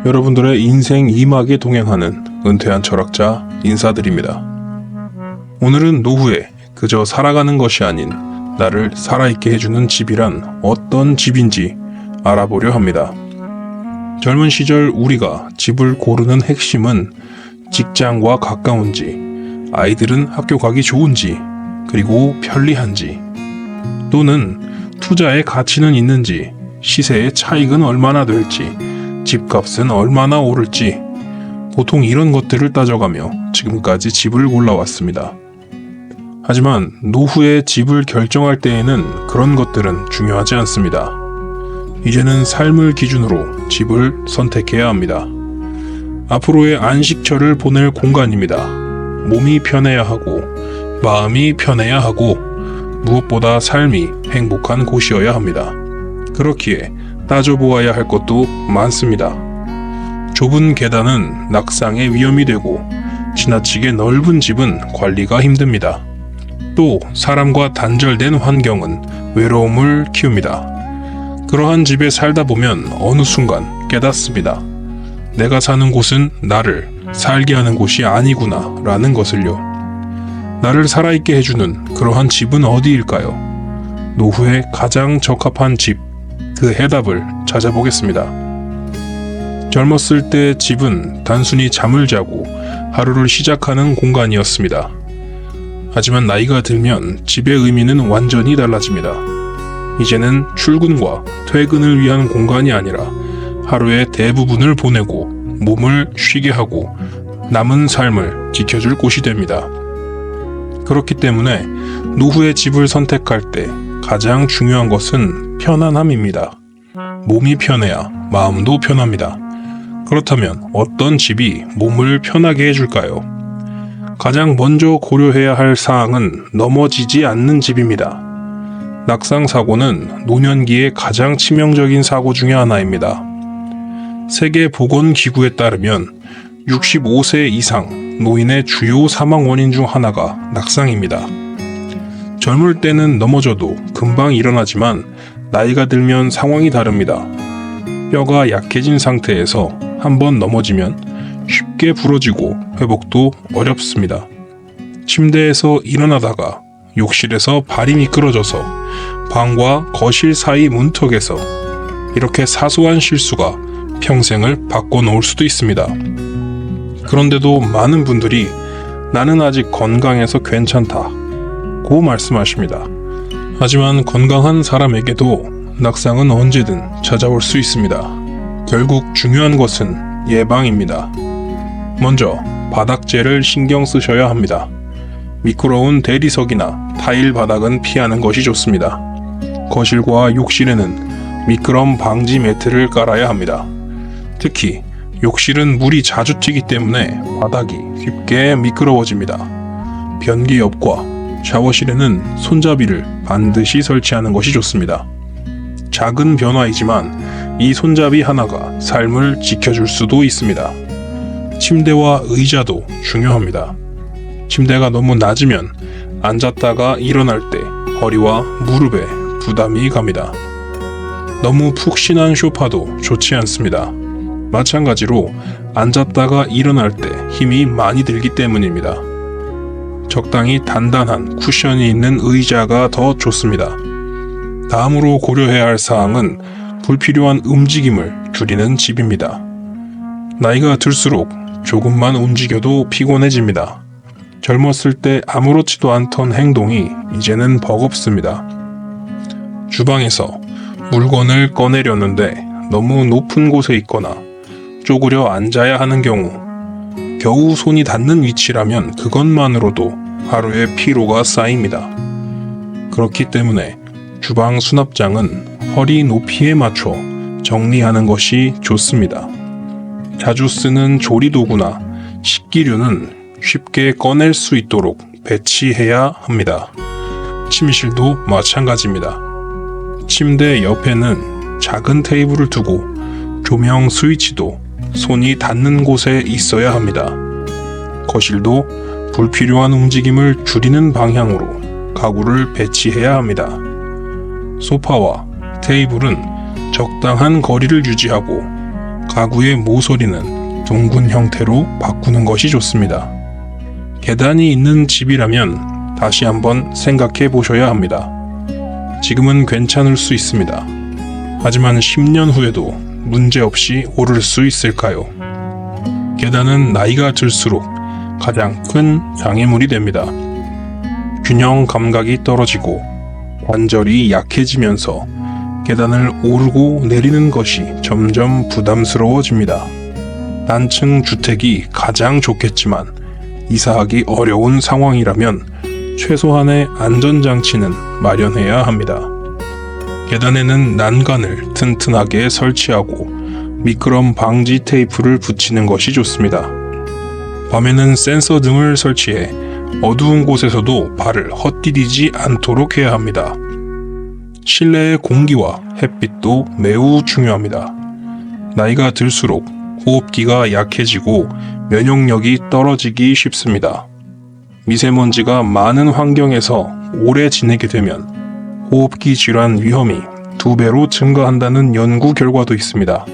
여러분들의 인생 2막에 동행하는 은퇴한 철학자 인사드립니다. 오늘은 노후에 그저 살아가는 것이 아닌 나를 살아있게 해주는 집이란 어떤 집인지 알아보려 합니다. 젊은 시절 우리가 집을 고르는 핵심은 직장과 가까운지, 아이들은 학교 가기 좋은지, 그리고 편리한지, 또는 투자의 가치는 있는지, 시세의 차익은 얼마나 될지, 집값은 얼마나 오를지, 보통 이런 것들을 따져가며 지금까지 집을 골라왔습니다. 하지만 노후에 집을 결정할 때에는 그런 것들은 중요하지 않습니다. 이제는 삶을 기준으로 집을 선택해야 합니다. 앞으로의 안식처를 보낼 공간입니다. 몸이 편해야 하고 마음이 편해야 하고 무엇보다 삶이 행복한 곳이어야 합니다. 그렇기에 따져보아야 할 것도 많습니다. 좁은 계단은 낙상의 위험이 되고 지나치게 넓은 집은 관리가 힘듭니다. 또 사람과 단절된 환경은 외로움을 키웁니다. 그러한 집에 살다 보면 어느 순간 깨닫습니다. 내가 사는 곳은 나를 살게 하는 곳이 아니구나 라는 것을요. 나를 살아있게 해주는 그러한 집은 어디일까요? 노후에 가장 적합한 집, 그 해답을 찾아보겠습니다. 젊었을 때 집은 단순히 잠을 자고 하루를 시작하는 공간이었습니다. 하지만 나이가 들면 집의 의미는 완전히 달라집니다. 이제는 출근과 퇴근을 위한 공간이 아니라 하루의 대부분을 보내고 몸을 쉬게 하고 남은 삶을 지켜줄 곳이 됩니다. 그렇기 때문에 노후의 집을 선택할 때 가장 중요한 것은 편안함입니다. 몸이 편해야 마음도 편합니다. 그렇다면 어떤 집이 몸을 편하게 해줄까요? 가장 먼저 고려해야 할 사항은 넘어지지 않는 집입니다. 낙상 사고는 노년기의 가장 치명적인 사고 중에 하나입니다. 세계보건기구에 따르면 65세 이상 노인의 주요 사망 원인 중 하나가 낙상입니다. 젊을 때는 넘어져도 금방 일어나지만 나이가 들면 상황이 다릅니다. 뼈가 약해진 상태에서 한번 넘어지면 쉽게 부러지고 회복도 어렵습니다. 침대에서 일어나다가 욕실에서 발이 미끄러져서 방과 거실 사이 문턱에서 이렇게 사소한 실수가 평생을 바꿔놓을 수도 있습니다. 그런데도 많은 분들이 나는 아직 건강해서 괜찮다고 말씀하십니다. 하지만 건강한 사람에게도 낙상은 언제든 찾아올 수 있습니다. 결국 중요한 것은 예방입니다. 먼저 바닥재를 신경 쓰셔야 합니다. 미끄러운 대리석이나 타일 바닥은 피하는 것이 좋습니다. 거실과 욕실에는 미끄럼 방지 매트를 깔아야 합니다. 특히 욕실은 물이 자주 튀기 때문에 바닥이 쉽게 미끄러워집니다. 변기 옆과 샤워실에는 손잡이를 반드시 설치하는 것이 좋습니다. 작은 변화이지만 이 손잡이 하나가 삶을 지켜줄 수도 있습니다. 침대와 의자도 중요합니다. 침대가 너무 낮으면 앉았다가 일어날 때 허리와 무릎에 부담이 갑니다. 너무 푹신한 소파도 좋지 않습니다. 마찬가지로 앉았다가 일어날 때 힘이 많이 들기 때문입니다. 적당히 단단한 쿠션이 있는 의자가 더 좋습니다. 다음으로 고려해야 할 사항은 불필요한 움직임을 줄이는 집입니다. 나이가 들수록 조금만 움직여도 피곤해집니다. 젊었을 때 아무렇지도 않던 행동이 이제는 버겁습니다. 주방에서 물건을 꺼내려는데 너무 높은 곳에 있거나 쪼그려 앉아야 하는 경우, 겨우 손이 닿는 위치라면 그것만으로도 하루의 피로가 쌓입니다. 그렇기 때문에 주방 수납장은 허리 높이에 맞춰 정리하는 것이 좋습니다. 자주 쓰는 조리도구나 식기류는 쉽게 꺼낼 수 있도록 배치해야 합니다. 침실도 마찬가지입니다. 침대 옆에는 작은 테이블을 두고 조명 스위치도 손이 닿는 곳에 있어야 합니다. 거실도 불필요한 움직임을 줄이는 방향으로 가구를 배치해야 합니다. 소파와 테이블은 적당한 거리를 유지하고 가구의 모서리는 둥근 형태로 바꾸는 것이 좋습니다. 계단이 있는 집이라면 다시 한번 생각해 보셔야 합니다. 지금은 괜찮을 수 있습니다. 하지만 10년 후에도 문제없이 오를 수 있을까요? 계단은 나이가 들수록 가장 큰 장애물이 됩니다. 균형 감각이 떨어지고 관절이 약해지면서 계단을 오르고 내리는 것이 점점 부담스러워집니다. 단층 주택이 가장 좋겠지만 이사하기 어려운 상황이라면 최소한의 안전장치는 마련해야 합니다. 계단에는 난간을 튼튼하게 설치하고 미끄럼 방지 테이프를 붙이는 것이 좋습니다. 밤에는 센서 등을 설치해 어두운 곳에서도 발을 헛디디지 않도록 해야 합니다. 실내의 공기와 햇빛도 매우 중요합니다. 나이가 들수록 호흡기가 약해지고 면역력이 떨어지기 쉽습니다. 미세먼지가 많은 환경에서 오래 지내게 되면 호흡기 질환 위험이 2배로 증가한다는 연구 결과도 있습니다.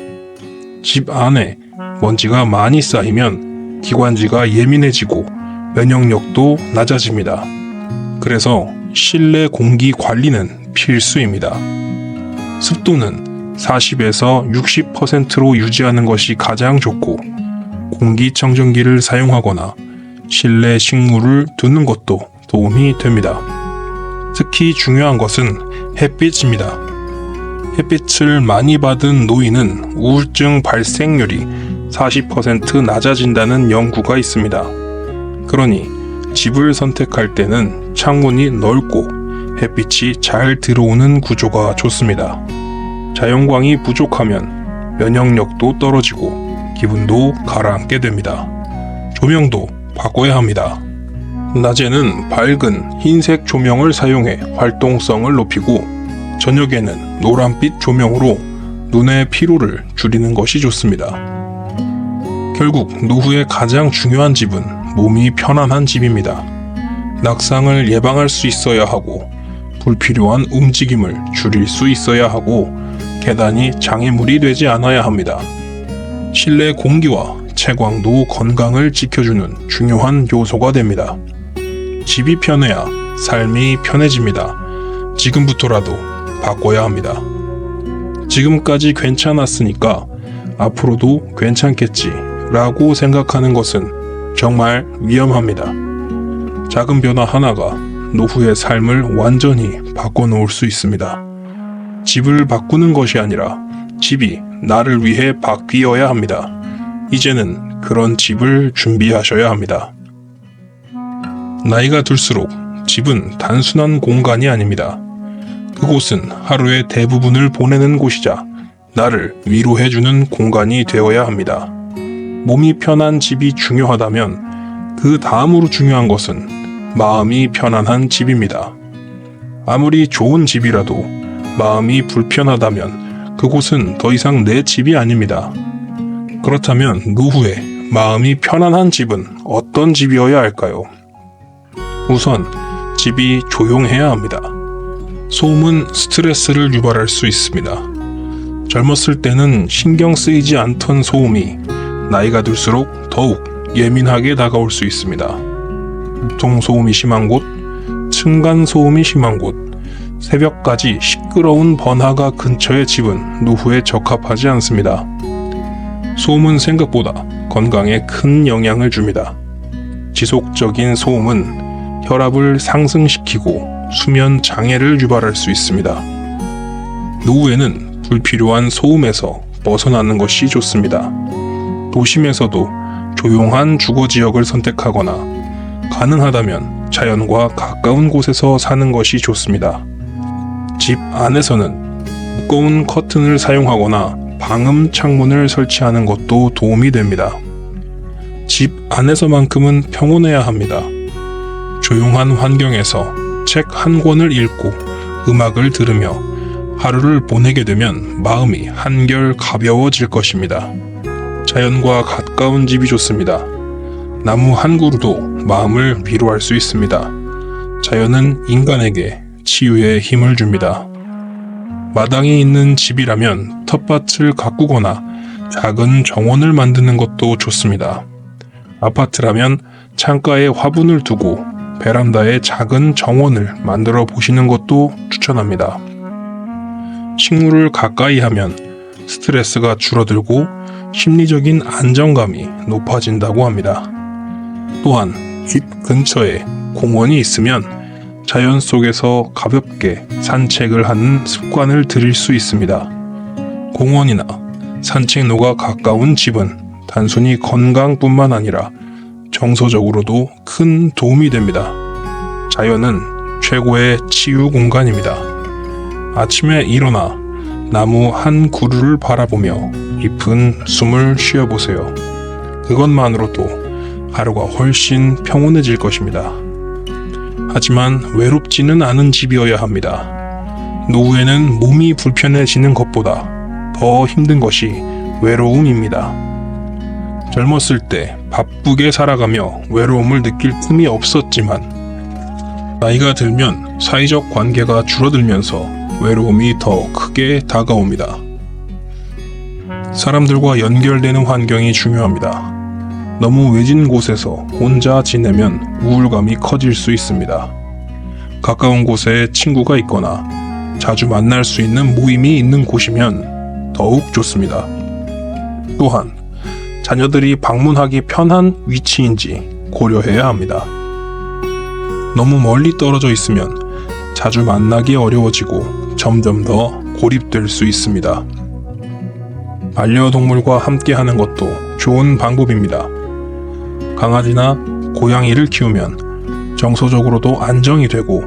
집 안에 먼지가 많이 쌓이면 기관지가 예민해지고 면역력도 낮아집니다. 그래서 실내 공기 관리는 필수입니다. 습도는 40에서 60%로 유지하는 것이 가장 좋고 공기청정기를 사용하거나 실내 식물을 두는 것도 도움이 됩니다. 특히 중요한 것은 햇빛입니다. 햇빛을 많이 받은 노인은 우울증 발생률이 40% 낮아진다는 연구가 있습니다. 그러니 집을 선택할 때는 창문이 넓고 햇빛이 잘 들어오는 구조가 좋습니다. 자연광이 부족하면 면역력도 떨어지고 기분도 가라앉게 됩니다. 조명도 바꿔야 합니다. 낮에는 밝은 흰색 조명을 사용해 활동성을 높이고 저녁에는 노란빛 조명으로 눈의 피로를 줄이는 것이 좋습니다. 결국 노후의 가장 중요한 집은 몸이 편안한 집입니다. 낙상을 예방할 수 있어야 하고 불필요한 움직임을 줄일 수 있어야 하고 계단이 장애물이 되지 않아야 합니다. 실내 공기와 채광도 건강을 지켜주는 중요한 요소가 됩니다. 집이 편해야 삶이 편해집니다. 지금부터라도 바꿔야 합니다. 지금까지 괜찮았으니까 앞으로도 괜찮겠지 라고 생각하는 것은 정말 위험합니다. 작은 변화 하나가 노후의 삶을 완전히 바꿔놓을 수 있습니다. 집을 바꾸는 것이 아니라 집이 나를 위해 바뀌어야 합니다. 이제는 그런 집을 준비하셔야 합니다. 나이가 들수록 집은 단순한 공간이 아닙니다. 그곳은 하루의 대부분을 보내는 곳이자 나를 위로해주는 공간이 되어야 합니다. 몸이 편한 집이 중요하다면 그 다음으로 중요한 것은 마음이 편안한 집입니다. 아무리 좋은 집이라도 마음이 불편하다면 그곳은 더 이상 내 집이 아닙니다. 그렇다면 노후에 마음이 편안한 집은 어떤 집이어야 할까요? 우선 집이 조용해야 합니다. 소음은 스트레스를 유발할 수 있습니다. 젊었을 때는 신경 쓰이지 않던 소음이 나이가 들수록 더욱 예민하게 다가올 수 있습니다. 교통소음이 심한 곳, 층간소음이 심한 곳, 새벽까지 시끄러운 번화가 근처의 집은 노후에 적합하지 않습니다. 소음은 생각보다 건강에 큰 영향을 줍니다. 지속적인 소음은 혈압을 상승시키고 수면 장애를 유발할 수 있습니다. 노후에는 불필요한 소음에서 벗어나는 것이 좋습니다. 도심에서도 조용한 주거지역을 선택하거나 가능하다면 자연과 가까운 곳에서 사는 것이 좋습니다. 집 안에서는 두꺼운 커튼을 사용하거나 방음 창문을 설치하는 것도 도움이 됩니다. 집 안에서만큼은 평온해야 합니다. 조용한 환경에서 책 한 권을 읽고 음악을 들으며 하루를 보내게 되면 마음이 한결 가벼워질 것입니다. 자연과 가까운 집이 좋습니다. 나무 한 그루도 마음을 위로할 수 있습니다. 자연은 인간에게 치유의 힘을 줍니다. 마당이 있는 집이라면 텃밭을 가꾸거나 작은 정원을 만드는 것도 좋습니다. 아파트라면 창가에 화분을 두고 베란다에 작은 정원을 만들어 보시는 것도 추천합니다. 식물을 가까이 하면 스트레스가 줄어들고 심리적인 안정감이 높아진다고 합니다. 또한 집 근처에 공원이 있으면 자연 속에서 가볍게 산책을 하는 습관을 들일 수 있습니다. 공원이나 산책로가 가까운 집은 단순히 건강뿐만 아니라 정서적으로도 큰 도움이 됩니다. 자연은 최고의 치유 공간입니다. 아침에 일어나 나무 한 그루를 바라보며 깊은 숨을 쉬어보세요. 그것만으로도 하루가 훨씬 평온해질 것입니다. 하지만 외롭지는 않은 집이어야 합니다. 노후에는 몸이 불편해지는 것보다 더 힘든 것이 외로움입니다. 젊었을 때 바쁘게 살아가며 외로움을 느낄 틈이 없었지만 나이가 들면 사회적 관계가 줄어들면서 외로움이 더 크게 다가옵니다. 사람들과 연결되는 환경이 중요합니다. 너무 외진 곳에서 혼자 지내면 우울감이 커질 수 있습니다. 가까운 곳에 친구가 있거나 자주 만날 수 있는 모임이 있는 곳이면 더욱 좋습니다. 또한 자녀들이 방문하기 편한 위치인지 고려해야 합니다. 너무 멀리 떨어져 있으면 자주 만나기 어려워지고 점점 더 고립될 수 있습니다. 반려동물과 함께하는 것도 좋은 방법입니다. 강아지나 고양이를 키우면 정서적으로도 안정이 되고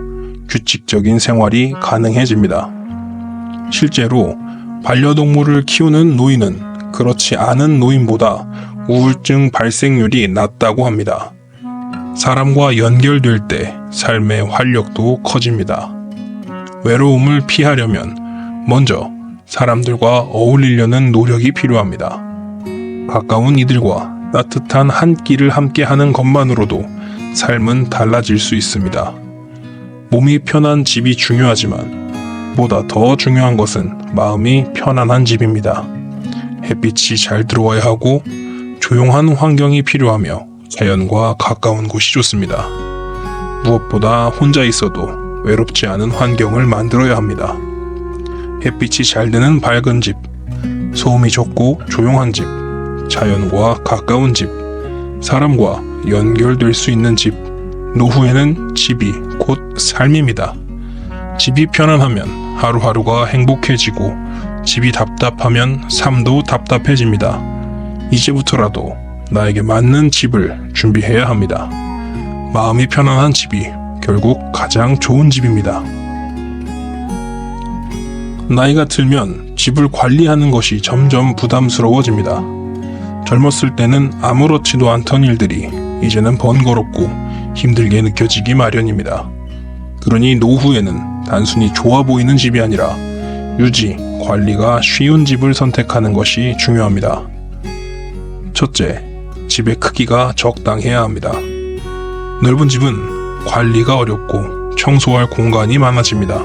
규칙적인 생활이 가능해집니다. 실제로 반려동물을 키우는 노인은 그렇지 않은 노인보다 우울증 발생률이 낮다고 합니다. 사람과 연결될 때 삶의 활력도 커집니다. 외로움을 피하려면 먼저 사람들과 어울리려는 노력이 필요합니다. 가까운 이들과 따뜻한 한 끼를 함께 하는 것만으로도 삶은 달라질 수 있습니다. 몸이 편한 집이 중요하지만 보다 더 중요한 것은 마음이 편안한 집입니다. 햇빛이 잘 들어와야 하고 조용한 환경이 필요하며 자연과 가까운 곳이 좋습니다. 무엇보다 혼자 있어도 외롭지 않은 환경을 만들어야 합니다. 햇빛이 잘 드는 밝은 집, 소음이 적고 조용한 집, 자연과 가까운 집, 사람과 연결될 수 있는 집, 노후에는 집이 곧 삶입니다. 집이 편안하면 하루하루가 행복해지고 집이 답답하면 삶도 답답해집니다. 이제부터라도 나에게 맞는 집을 준비해야 합니다. 마음이 편안한 집이 결국 가장 좋은 집입니다. 나이가 들면 집을 관리하는 것이 점점 부담스러워집니다. 젊었을 때는 아무렇지도 않던 일들이 이제는 번거롭고 힘들게 느껴지기 마련입니다. 그러니 노후에는 단순히 좋아 보이는 집이 아니라 유지, 관리가 쉬운 집을 선택하는 것이 중요합니다. 첫째, 집의 크기가 적당해야 합니다. 넓은 집은 관리가 어렵고 청소할 공간이 많아집니다.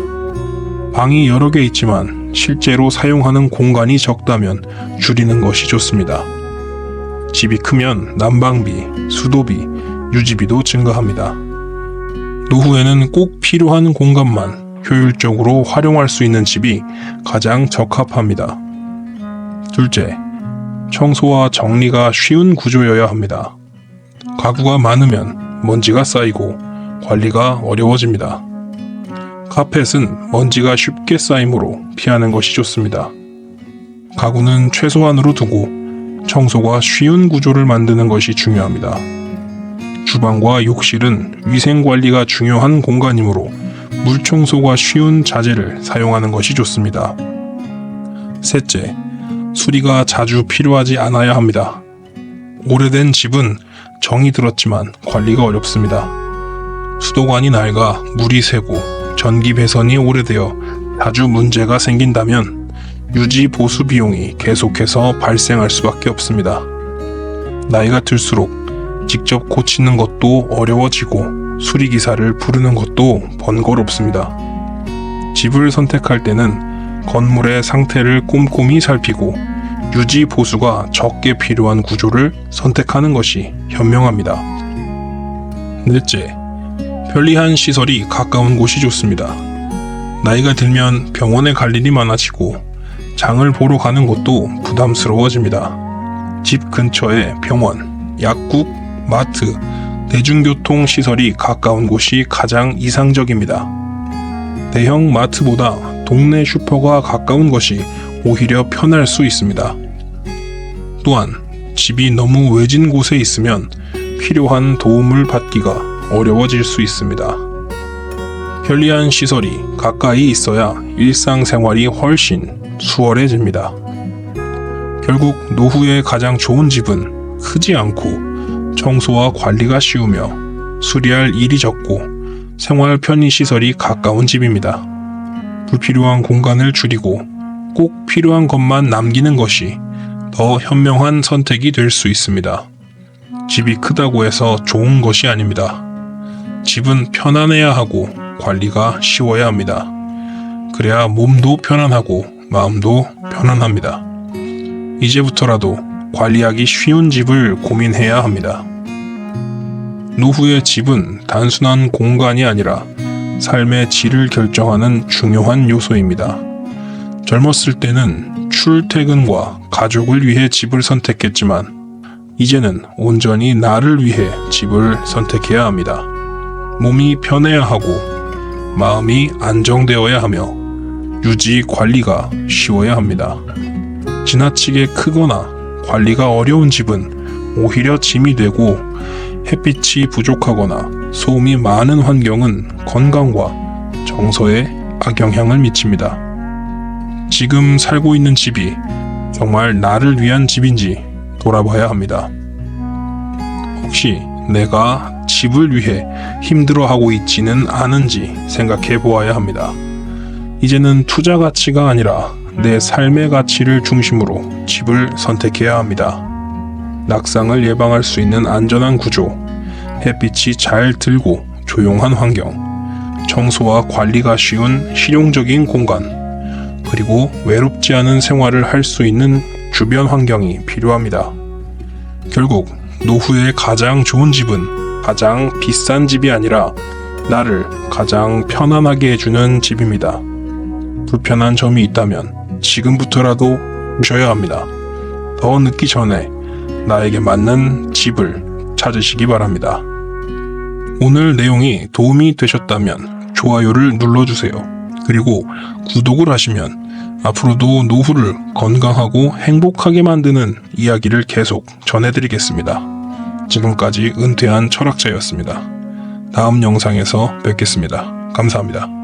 방이 여러 개 있지만 실제로 사용하는 공간이 적다면 줄이는 것이 좋습니다. 집이 크면 난방비, 수도비, 유지비도 증가합니다. 노후에는 꼭 필요한 공간만 효율적으로 활용할 수 있는 집이 가장 적합합니다. 둘째, 청소와 정리가 쉬운 구조여야 합니다. 가구가 많으면 먼지가 쌓이고 관리가 어려워집니다. 카펫은 먼지가 쉽게 쌓이므로 피하는 것이 좋습니다. 가구는 최소한으로 두고 청소가 쉬운 구조를 만드는 것이 중요합니다. 주방과 욕실은 위생관리가 중요한 공간이므로 물청소가 쉬운 자재를 사용하는 것이 좋습니다. 셋째, 수리가 자주 필요하지 않아야 합니다. 오래된 집은 정이 들었지만 관리가 어렵습니다. 수도관이 낡아 물이 새고 전기 배선이 오래되어 자주 문제가 생긴다면 유지 보수 비용이 계속해서 발생할 수밖에 없습니다. 나이가 들수록 직접 고치는 것도 어려워지고 수리기사를 부르는 것도 번거롭습니다. 집을 선택할 때는 건물의 상태를 꼼꼼히 살피고 유지 보수가 적게 필요한 구조를 선택하는 것이 현명합니다. 넷째, 편리한 시설이 가까운 곳이 좋습니다. 나이가 들면 병원에 갈 일이 많아지고 장을 보러 가는 것도 부담스러워집니다. 집 근처에 병원, 약국, 마트, 대중교통 시설이 가까운 곳이 가장 이상적입니다. 대형 마트보다 동네 슈퍼가 가까운 것이 오히려 편할 수 있습니다. 또한 집이 너무 외진 곳에 있으면 필요한 도움을 받기가 어려워질 수 있습니다. 편리한 시설이 가까이 있어야 일상생활이 훨씬 수월해집니다. 결국 노후에 가장 좋은 집은 크지 않고 청소와 관리가 쉬우며 수리할 일이 적고 생활 편의시설이 가까운 집입니다. 불필요한 공간을 줄이고 꼭 필요한 것만 남기는 것이 더 현명한 선택이 될 수 있습니다. 집이 크다고 해서 좋은 것이 아닙니다. 집은 편안해야 하고 관리가 쉬워야 합니다. 그래야 몸도 편안하고 마음도 편안합니다. 이제부터라도 관리하기 쉬운 집을 고민해야 합니다. 노후의 집은 단순한 공간이 아니라 삶의 질을 결정하는 중요한 요소입니다. 젊었을 때는 출퇴근과 가족을 위해 집을 선택했지만 이제는 온전히 나를 위해 집을 선택해야 합니다. 몸이 편해야 하고 마음이 안정되어야 하며 유지 관리가 쉬워야 합니다. 지나치게 크거나 관리가 어려운 집은 오히려 짐이 되고 햇빛이 부족하거나 소음이 많은 환경은 건강과 정서에 악영향을 미칩니다. 지금 살고 있는 집이 정말 나를 위한 집인지 돌아봐야 합니다. 혹시 내가 집을 위해 힘들어하고 있지는 않은지 생각해 보아야 합니다. 이제는 투자 가치가 아니라 내 삶의 가치를 중심으로 집을 선택해야 합니다. 낙상을 예방할 수 있는 안전한 구조, 햇빛이 잘 들고 조용한 환경, 청소와 관리가 쉬운 실용적인 공간, 그리고 외롭지 않은 생활을 할 수 있는 주변 환경이 필요합니다. 결국 노후에 가장 좋은 집은 가장 비싼 집이 아니라 나를 가장 편안하게 해주는 집입니다. 불편한 점이 있다면 지금부터라도 오셔야 합니다. 더 늦기 전에 나에게 맞는 집을 찾으시기 바랍니다. 오늘 내용이 도움이 되셨다면 좋아요를 눌러주세요. 그리고 구독을 하시면 앞으로도 노후를 건강하고 행복하게 만드는 이야기를 계속 전해드리겠습니다. 지금까지 은퇴한 철학자였습니다. 다음 영상에서 뵙겠습니다. 감사합니다.